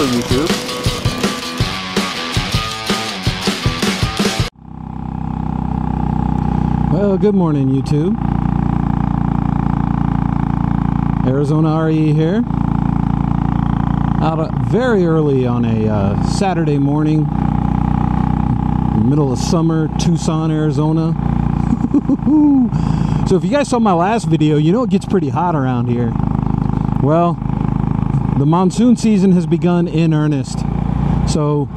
Hello, YouTube. Well, good morning, YouTube. Arizona RE here. Out very early on a Saturday morning, middle of summer, Tucson, Arizona. So if you guys saw my last video, you know it gets pretty hot around here. Well, the monsoon season has begun in earnest. So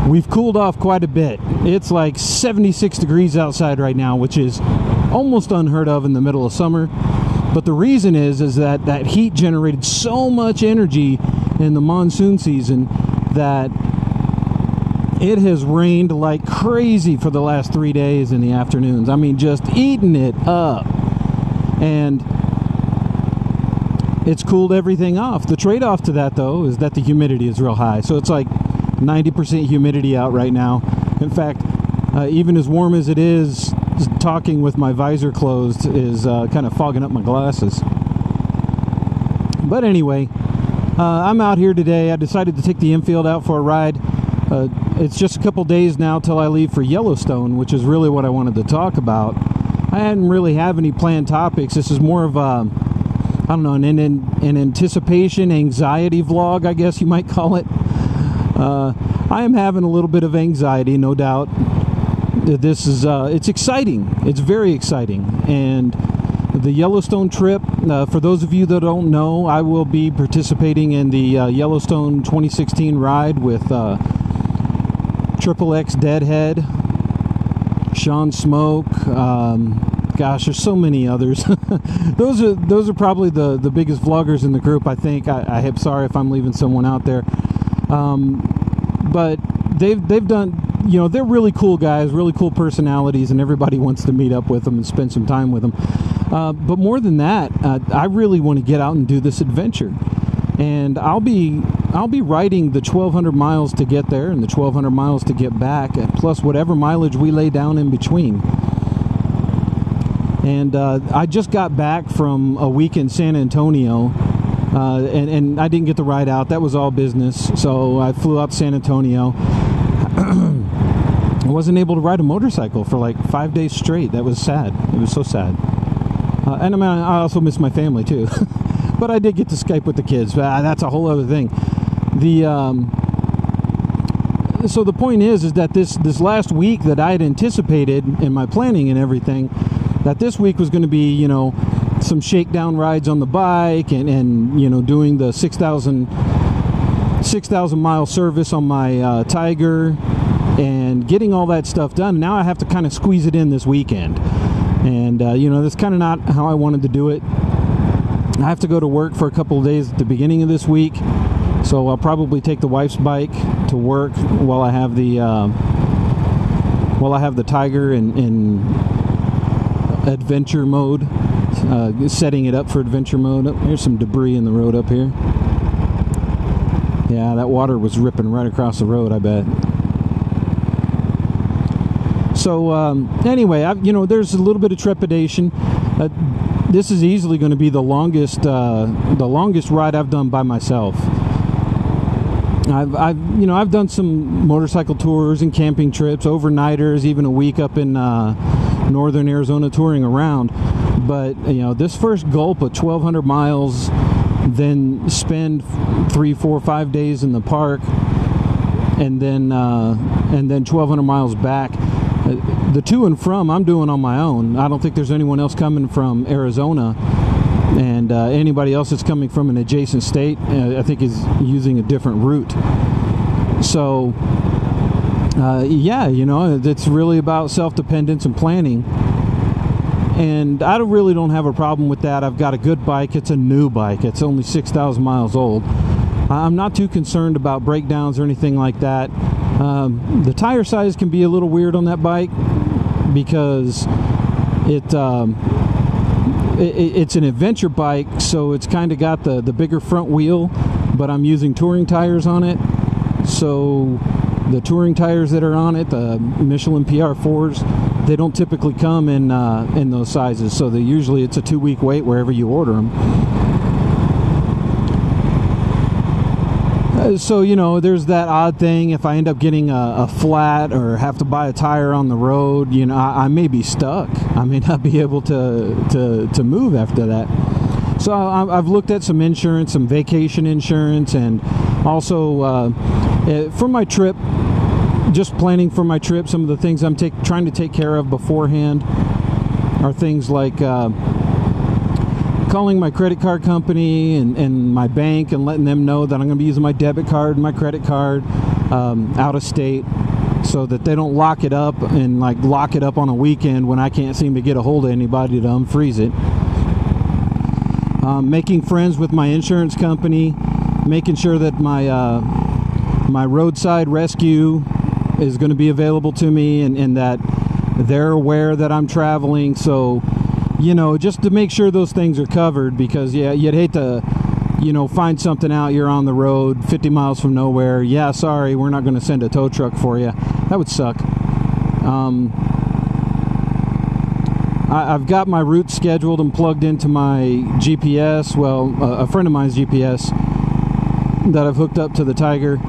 we've cooled off quite a bit. It's like 76 degrees outside right now, which is almost unheard of in the middle of summer. But the reason is that that heat generated so much energy in the monsoon season that it has rained like crazy for the last 3 days in the afternoons. I mean, just eating it up. And it's cooled everything off. The trade-off to that, though, is that the humidity is real high. So it's like 90% humidity out right now. In fact, even as warm as it is, talking with my visor closed is kind of fogging up my glasses. But anyway, I'm out here today. I decided to take the Enfield out for a ride. It's just a couple days now till I leave for Yellowstone, which is really what I wanted to talk about. I hadn't really have any planned topics. This is more of a, I don't know, an anticipation, anxiety vlog, I guess you might call it. I am having a little bit of anxiety, no doubt. This is, it's exciting. It's very exciting. And the Yellowstone trip, for those of you that don't know, I will be participating in the Yellowstone 2016 ride with XXX Deadhead, Sean Smoke, gosh, there's so many others. those are probably the biggest vloggers in the group, I think. I'm sorry if I'm leaving someone out there. But they've done, you know, they're really cool guys, really cool personalities, and everybody wants to meet up with them and spend some time with them. But more than that, I really want to get out and do this adventure. And I'll be riding the 1,200 miles to get there and the 1,200 miles to get back, plus whatever mileage we lay down in between. And I just got back from a week in San Antonio, and I didn't get to ride out. That was all business. So I flew up San Antonio. I wasn't able to ride a motorcycle for like 5 days straight. That was sad. It was so sad. And I mean, I also miss my family too. But I did get to Skype with the kids. That's a whole other thing. So the point is that this last week that I had anticipated in my planning and everything, that this week was going to be, you know, some shakedown rides on the bike and you know, doing the 6,000 mile service on my Tiger and getting all that stuff done. Now I have to kind of squeeze it in this weekend. And, you know, that's kind of not how I wanted to do it. I have to go to work for a couple of days at the beginning of this week. So I'll probably take the wife's bike to work while I have the Tiger in adventure mode, setting it up for adventure mode. Oh, here's some debris in the road up here. Yeah, that water was ripping right across the road, I bet. So anyway, you know, there's a little bit of trepidation. This is easily going to be the longest ride I've done by myself. I've done some motorcycle tours and camping trips, overnighters, even a week up in northern Arizona touring around. But you know, this first gulp of 1,200 miles, then spend 3, 4, 5 days in the park, and then 1,200 miles back. The to and from I'm doing on my own. I don't think there's anyone else coming from Arizona, and anybody else that's coming from an adjacent state I think is using a different route. So yeah, you know, it's really about self-dependence and planning, and I really don't have a problem with that. I've got a good bike. It's a new bike. It's only 6,000 miles old. I'm not too concerned about breakdowns or anything like that. The tire size can be a little weird on that bike because it's an adventure bike, so it's kind of got the bigger front wheel, but I'm using touring tires on it. So the touring tires that are on it, the Michelin PR4s, they don't typically come in those sizes, so usually it's a 2-week wait wherever you order them. So, you know, there's that odd thing. If I end up getting a flat or have to buy a tire on the road, you know, I may be stuck. I may not be able to move after that. So I've looked at some insurance, some vacation insurance, and also for my trip, just planning for my trip, some of the things I'm trying to take care of beforehand are things like calling my credit card company and my bank and letting them know that I'm going to be using my debit card and my credit card out of state, so that they don't lock it up and like lock it up on a weekend when I can't seem to get a hold of anybody to unfreeze it. Making friends with my insurance company, making sure that my roadside rescue is going to be available to me, and that they're aware that I'm traveling. So, you know, just to make sure those things are covered, because yeah, you'd hate to, you know, find something out, you're on the road 50 miles from nowhere. Yeah, sorry, we're not going to send a tow truck for you. That would suck. I've got my route scheduled and plugged into my GPS. Well, a friend of mine's GPS that I've hooked up to the Tiger.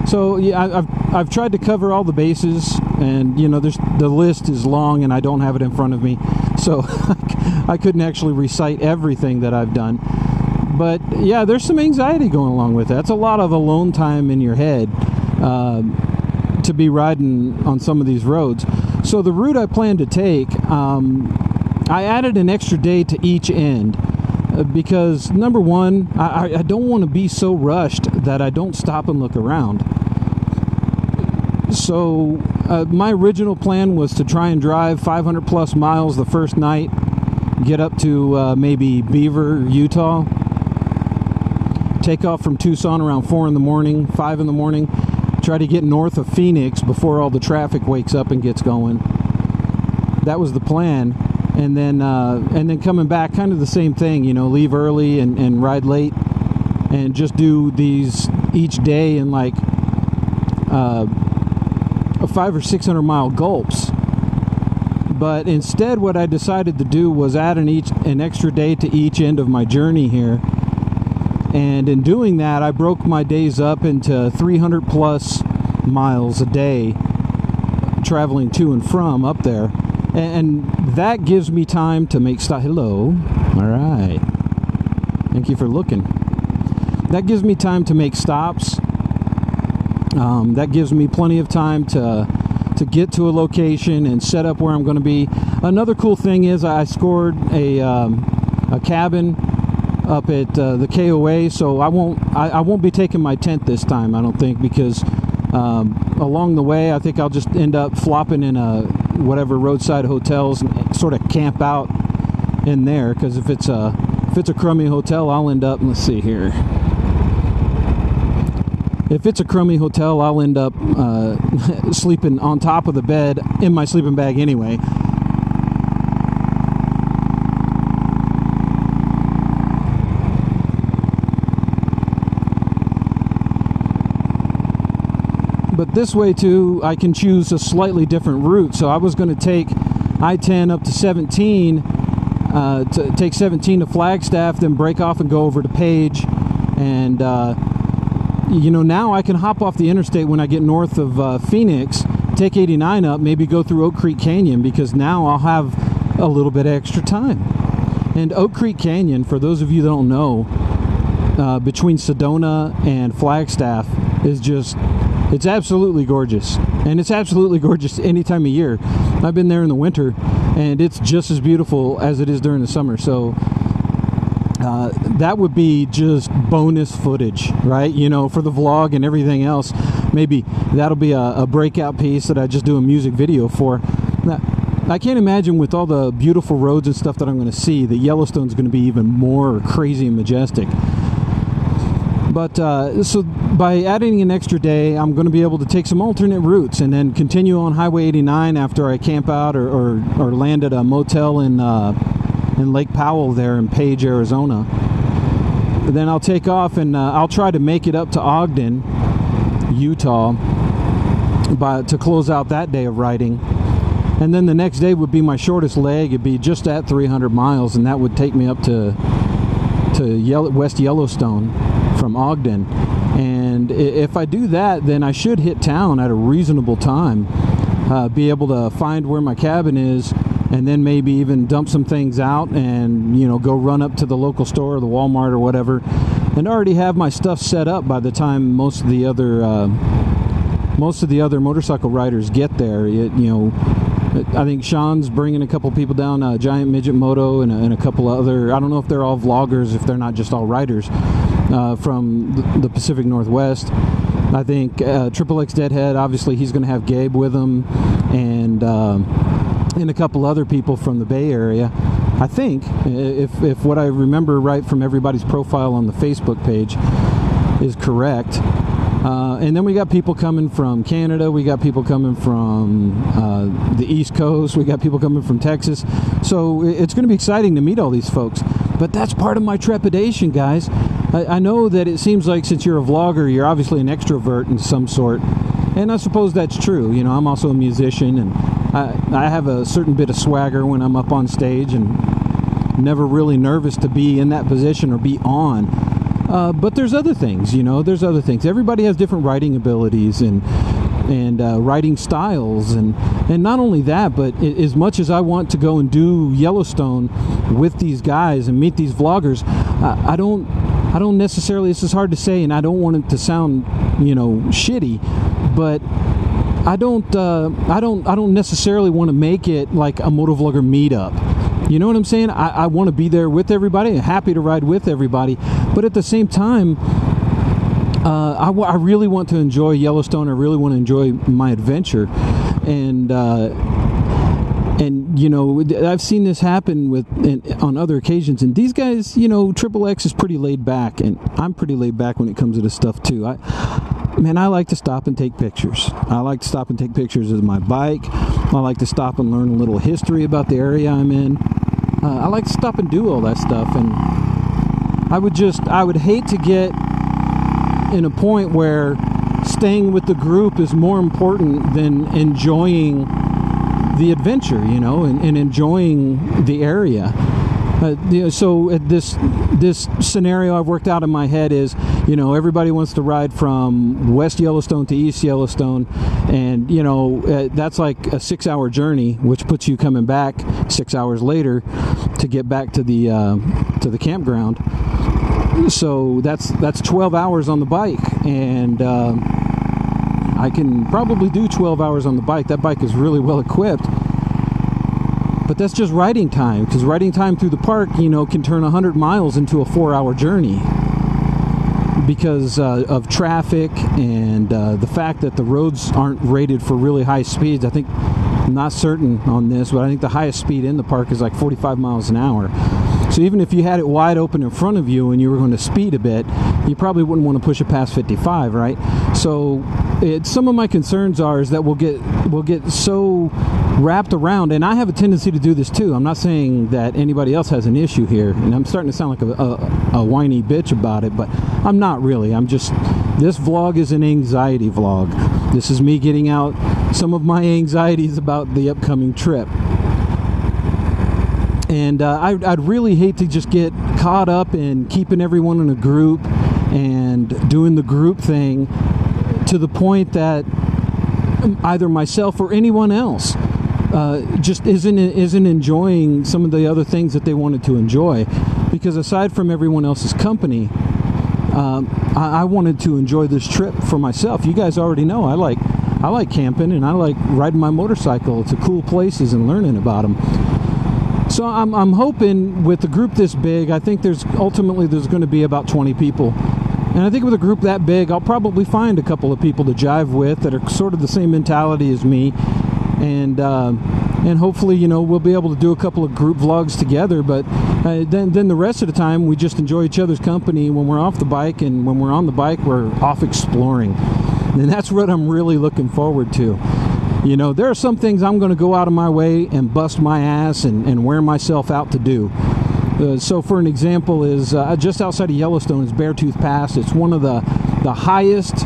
So yeah, I've tried to cover all the bases, and you know, the list is long, and I don't have it in front of me, so I couldn't actually recite everything that I've done. But yeah, there's some anxiety going along with that. That's a lot of alone time in your head to be riding on some of these roads. So the route I plan to take, I added an extra day to each end. Because number one, I don't want to be so rushed that I don't stop and look around. So my original plan was to try and drive 500 plus miles the first night, get up to maybe Beaver, Utah, take off from Tucson around 4 in the morning, 5 in the morning, try to get north of Phoenix before all the traffic wakes up and gets going. That was the plan. And then coming back, kind of the same thing, you know, leave early and ride late, and just do these each day in like 500 or 600 mile gulps. But instead, what I decided to do was add an extra day to each end of my journey here. And in doing that, I broke my days up into 300 plus miles a day traveling to and from up there. And that gives me time to make stop. Hello. All right. Thank you for looking. That gives me time to make stops. That gives me plenty of time to get to a location and set up where I'm going to be. Another cool thing is I scored a cabin up at the KOA, so I won't be taking my tent this time, I don't think, because along the way I think I'll just end up flopping in whatever roadside hotels and sort of camp out in there, because if it's a crummy hotel, I'll end up, let's see here, if it's a crummy hotel, I'll end up sleeping on top of the bed in my sleeping bag anyway. But this way too, I can choose a slightly different route. So I was going to take I-10 up to 17, to take 17 to Flagstaff, then break off and go over to Page. And you know, now I can hop off the interstate when I get north of Phoenix, take 89 up, maybe go through Oak Creek Canyon, because now I'll have a little bit of extra time. And Oak Creek Canyon, for those of you that don't know, between Sedona and Flagstaff, is just, it's absolutely gorgeous. And it's absolutely gorgeous any time of year. I've been there in the winter, and it's just as beautiful as it is during the summer. So that would be just bonus footage, right? You know, for the vlog and everything else. Maybe that'll be a breakout piece that I just do a music video for. Now, I can't imagine, with all the beautiful roads and stuff that I'm going to see, that Yellowstone's going to be even more crazy and majestic. But so by adding an extra day, I'm going to be able to take some alternate routes and then continue on Highway 89 after I camp out or land at a motel in Lake Powell there in Page, Arizona. Then I'll take off and I'll try to make it up to Ogden, Utah, to close out that day of riding. And then the next day would be my shortest leg. It'd be just at 300 miles, and that would take me up to West Yellowstone from Ogden. And if I do that, then I should hit town at a reasonable time, be able to find where my cabin is, and then maybe even dump some things out and, you know, go run up to the local store or the Walmart or whatever, and already have my stuff set up by the time most of the other motorcycle riders get there. I think Sean's bringing a couple people down, Giant Midget Moto and a couple other, I don't know if they're all vloggers, if they're not just all riders, from the Pacific Northwest. I think Triple X Deadhead, obviously he's going to have Gabe with him, and a couple other people from the Bay Area. I think, if what I remember right from everybody's profile on the Facebook page is correct. And then we got people coming from Canada, we got people coming from the East Coast, we got people coming from Texas. So it's going to be exciting to meet all these folks. But that's part of my trepidation, guys. I know that it seems like since you're a vlogger, you're obviously an extrovert in some sort. And I suppose that's true. You know, I'm also a musician, and I have a certain bit of swagger when I'm up on stage, and never really nervous to be in that position or be on. But there's other things, you know, there's other things. Everybody has different writing abilities and writing styles, and not only that, but as much as I want to go and do Yellowstone with these guys and meet these vloggers, I don't necessarily, this is hard to say, and I don't want it to sound, you know, shitty, but I don't necessarily want to make it like a motovlogger meetup. You know what I'm saying? I want to be there with everybody. I'm happy to ride with everybody. But at the same time, I really want to enjoy Yellowstone. I really want to enjoy my adventure. And you know, I've seen this happen on other occasions. And these guys, you know, Triple X is pretty laid back. And I'm pretty laid back when it comes to this stuff, too. Man, I like to stop and take pictures. I like to stop and take pictures of my bike. I like to stop and learn a little history about the area I'm in. I like to stop and do all that stuff. And I would hate to get in a point where staying with the group is more important than enjoying the adventure, you know, and enjoying the area. You know, so this scenario I've worked out in my head is, you know, everybody wants to ride from West Yellowstone to East Yellowstone, and you know, that's like a 6-hour journey, which puts you coming back 6 hours later to get back to the campground. So that's 12 hours on the bike, and I can probably do 12 hours on the bike. That bike is really well equipped. But that's just riding time, because riding time through the park, you know, can turn 100 miles into a 4-hour journey because of traffic and the fact that the roads aren't rated for really high speeds. I think, I'm not certain on this, but I think the highest speed in the park is like 45 miles an hour. So even if you had it wide open in front of you and you were going to speed a bit, you probably wouldn't want to push it past 55, right? So some of my concerns is that we'll get so wrapped around, and I have a tendency to do this too. I'm not saying that anybody else has an issue here, and I'm starting to sound like a whiny bitch about it, but I'm not really. This vlog is an anxiety vlog. This is me getting out some of my anxieties about the upcoming trip. And I'd really hate to just get caught up in keeping everyone in a group and doing the group thing to the point that either myself or anyone else just isn't enjoying some of the other things that they wanted to enjoy. Because aside from everyone else's company, I wanted to enjoy this trip for myself. You guys already know I like camping, and I like riding my motorcycle to cool places and learning about them. So I'm hoping with a group this big, I think ultimately there's going to be about 20 people. And I think with a group that big, I'll probably find a couple of people to jive with that are sort of the same mentality as me. And hopefully, you know, we'll be able to do a couple of group vlogs together. But then the rest of the time, we just enjoy each other's company when we're off the bike. And when we're on the bike, we're off exploring. And that's what I'm really looking forward to. You know, there are some things I'm going to go out of my way and bust my ass and wear myself out to do. So for an example is just outside of Yellowstone is Beartooth Pass. It's one of the highest,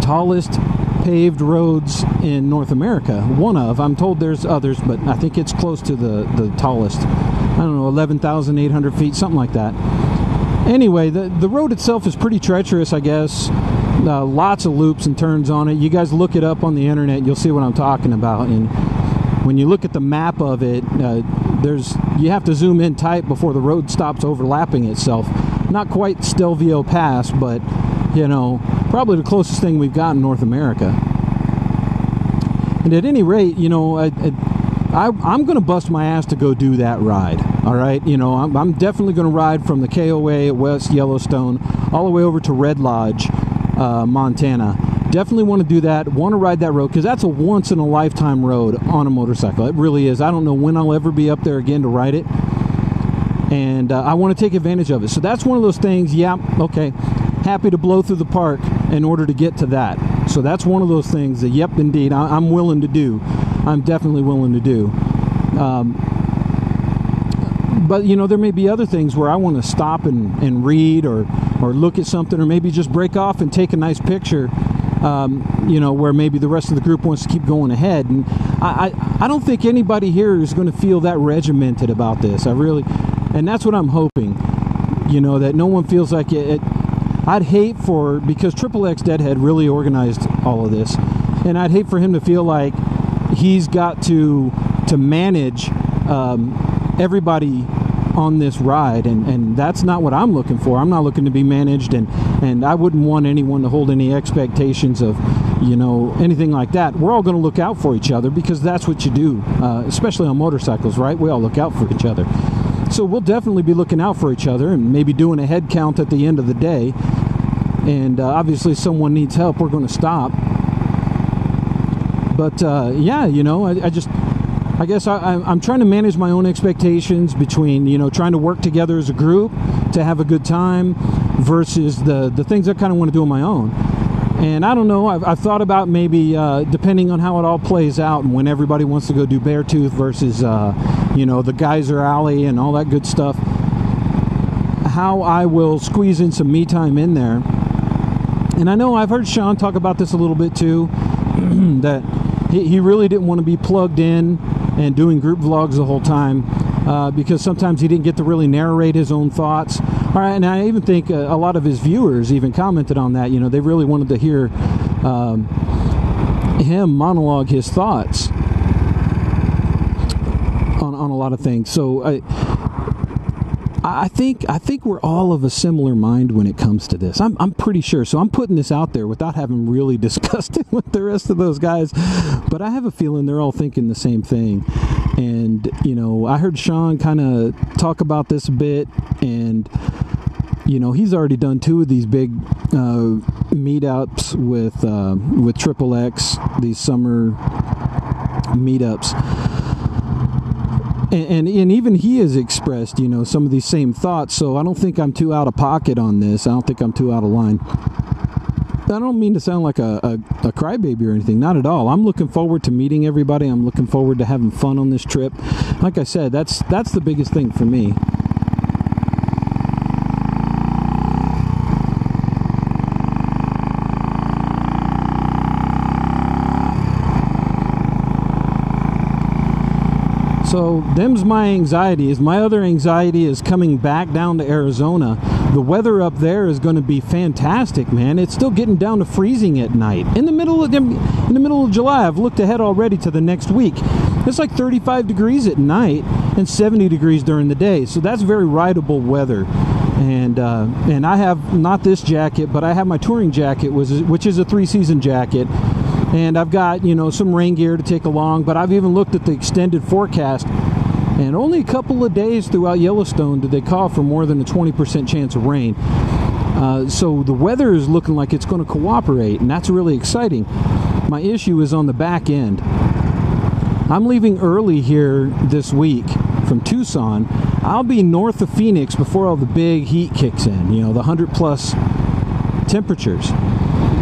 tallest paved roads in North America. One of, I'm told there's others, but I think it's close to the tallest. I don't know, 11,800 feet, something like that. anyway, the road itself is pretty treacherous, I guess. Lots of loops and turns on it. You guys look it up on the internet, you'll see what I'm talking about. And when you look at the map of it, you have to zoom in tight before the road stops overlapping itself. Not quite Stelvio Pass, but you know, probably the closest thing we've got in North America. And at any rate, you know, I'm going to bust my ass to go do that ride. All right, you know, I'm definitely going to ride from the KOA at West Yellowstone all the way over to Red Lodge, Montana. Definitely want to do that. Want to ride that road because that's a once-in-a-lifetime road on a motorcycle. It really is. I don't know when I'll ever be up there again to ride it, and I want to take advantage of it. So that's one of those things. Yeah, okay, happy to blow through the park in order to get to that. So that's one of those things that, yep, indeed, I'm willing to do. I'm definitely willing to do. But, you know, there may be other things where I want to stop and read or look at something, or maybe just break off and take a nice picture, you know, where maybe the rest of the group wants to keep going ahead. And I don't think anybody here is going to feel that regimented about this. And that's what I'm hoping, you know, that no one feels like it. I'd hate because Triple X Deadhead really organized all of this, and I'd hate for him to feel like he's got to manage everybody on this ride, and that's not what I'm looking for. I'm not looking to be managed, and I wouldn't want anyone to hold any expectations of, you know, anything like that. We're all going to look out for each other because that's what you do, especially on motorcycles, right? We all look out for each other. So we'll definitely be looking out for each other and maybe doing a head count at the end of the day. And obviously if someone needs help, we're going to stop. But yeah, you know, I guess I'm trying to manage my own expectations between, you know, trying to work together as a group to have a good time versus the things I kind of want to do on my own. And I don't know, I've thought about maybe, depending on how it all plays out and when everybody wants to go do Beartooth versus, you know, the Geyser Alley and all that good stuff, how I will squeeze in some me time in there. And I know I've heard Sean talk about this a little bit too, that he really didn't want to be plugged in and doing group vlogs the whole time, because sometimes he didn't get to really narrate his own thoughts. All right, and I even think a lot of his viewers even commented on that. You know, they really wanted to hear him monologue his thoughts on a lot of things. So I think we're all of a similar mind when it comes to this. I'm pretty sure. So I'm putting this out there without having really discussed it with the rest of those guys, but I have a feeling they're all thinking the same thing. And you know, I heard Sean kind of talk about this a bit, and you know, he's already done 2 of these big meetups with Triple X, these summer meetups. And even he has expressed, you know, some of these same thoughts. So I don't think I'm too out of pocket on this. I don't think I'm too out of line. I don't mean to sound like a crybaby or anything. Not at all. I'm looking forward to meeting everybody. I'm looking forward to having fun on this trip. Like I said, that's the biggest thing for me. So them's my anxieties. My other anxiety is coming back down to Arizona. The weather up there is going to be fantastic, man. It's still getting down to freezing at night. In the middle of July, I've looked ahead already to the next week. It's like 35 degrees at night and 70 degrees during the day. So that's very rideable weather. And I have not this jacket, but I have my touring jacket, which is a 3-season jacket. And I've got, you know, some rain gear to take along, but I've even looked at the extended forecast, and only a couple of days throughout Yellowstone did they call for more than a 20% chance of rain. So the weather is looking like it's going to cooperate, and that's really exciting. My issue is on the back end. I'm leaving early here this week from Tucson. I'll be north of Phoenix before all the big heat kicks in, you know, the 100+ temperatures.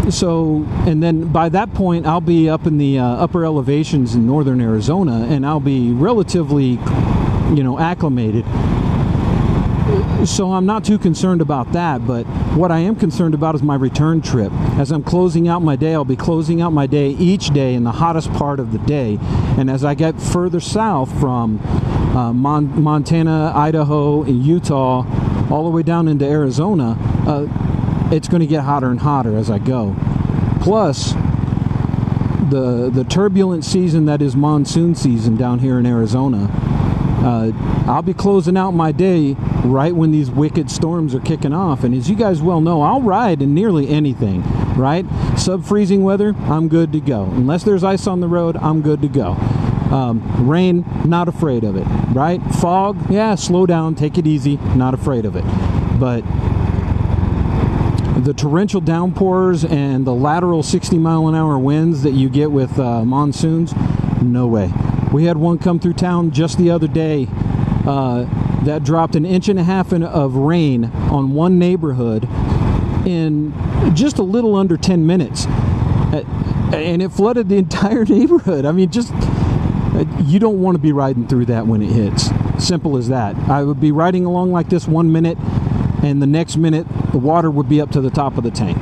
So, and then by that point, I'll be up in the upper elevations in northern Arizona, and I'll be relatively, you know, acclimated. So I'm not too concerned about that, but what I am concerned about is my return trip. As I'm closing out my day, I'll be closing out my day each day in the hottest part of the day. And as I get further south from Montana, Idaho, and Utah, all the way down into Arizona, it's going to get hotter and hotter as I go. Plus, the turbulent season that is monsoon season down here in Arizona, I'll be closing out my day right when these wicked storms are kicking off. And as you guys well know, I'll ride in nearly anything, right? Sub-freezing weather, I'm good to go. Unless there's ice on the road, I'm good to go. Rain, not afraid of it, right? Fog, yeah, slow down, take it easy, not afraid of it. But the torrential downpours and the lateral 60-mile-an-hour winds that you get with monsoons, no way. We had one come through town just the other day that dropped 1.5 inches of rain on one neighborhood in just a little under 10 minutes. And it flooded the entire neighborhood. I mean, just, you don't want to be riding through that when it hits. Simple as that. I would be riding along like this 1 minute, and the next minute, the water would be up to the top of the tank.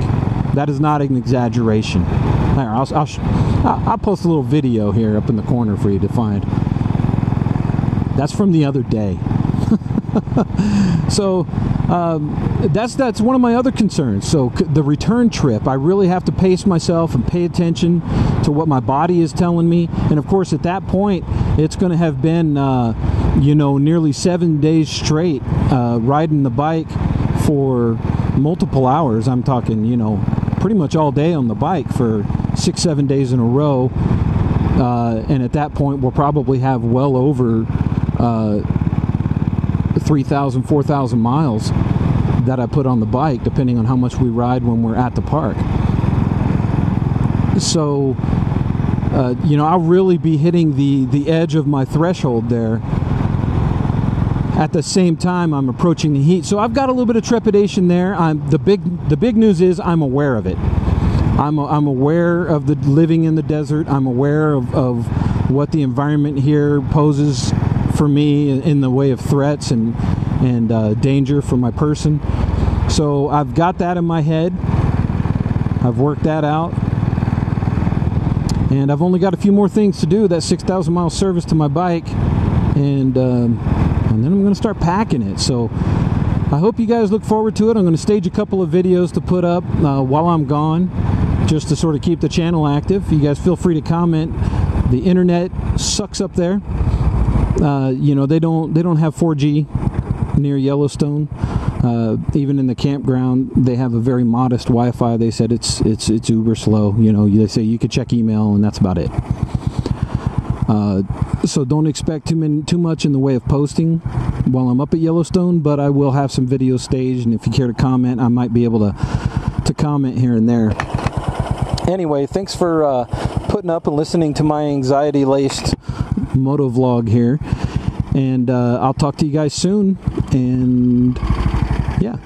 That is not an exaggeration. There, I'll post a little video here up in the corner for you to find. That's from the other day. So that's one of my other concerns. So the return trip, I really have to pace myself and pay attention to what my body is telling me. And of course, at that point, it's going to have been you know, nearly 7 days straight riding the bike for multiple hours. I'm talking, you know, pretty much all day on the bike for 6-7 days in a row. And at that point, we'll probably have well over 3,000, 4,000 miles that I put on the bike, depending on how much we ride when we're at the park. So, you know, I'll really be hitting the edge of my threshold there. At the same time, I'm approaching the heat. So I've got a little bit of trepidation there. The big news is I'm aware of it. I'm aware of the living in the desert. I'm aware of what the environment here poses for me in the way of threats and danger for my person. So I've got that in my head. I've worked that out. And I've only got a few more things to do. That 6,000 mile service to my bike. And then I'm going to start packing it. So I hope you guys look forward to it. I'm going to stage a couple of videos to put up while I'm gone, just to sort of keep the channel active. You guys feel free to comment. The internet sucks up there. You know, they don't have 4G near Yellowstone. Even in the campground, they have a very modest Wi-Fi. They said it's uber slow. You know, they say you could check email and that's about it. So don't expect too much in the way of posting while I'm up at Yellowstone, but I will have some videos staged, and if you care to comment, I might be able to comment here and there. Anyway, thanks for putting up and listening to my anxiety-laced MotoVlog here, and I'll talk to you guys soon, and yeah.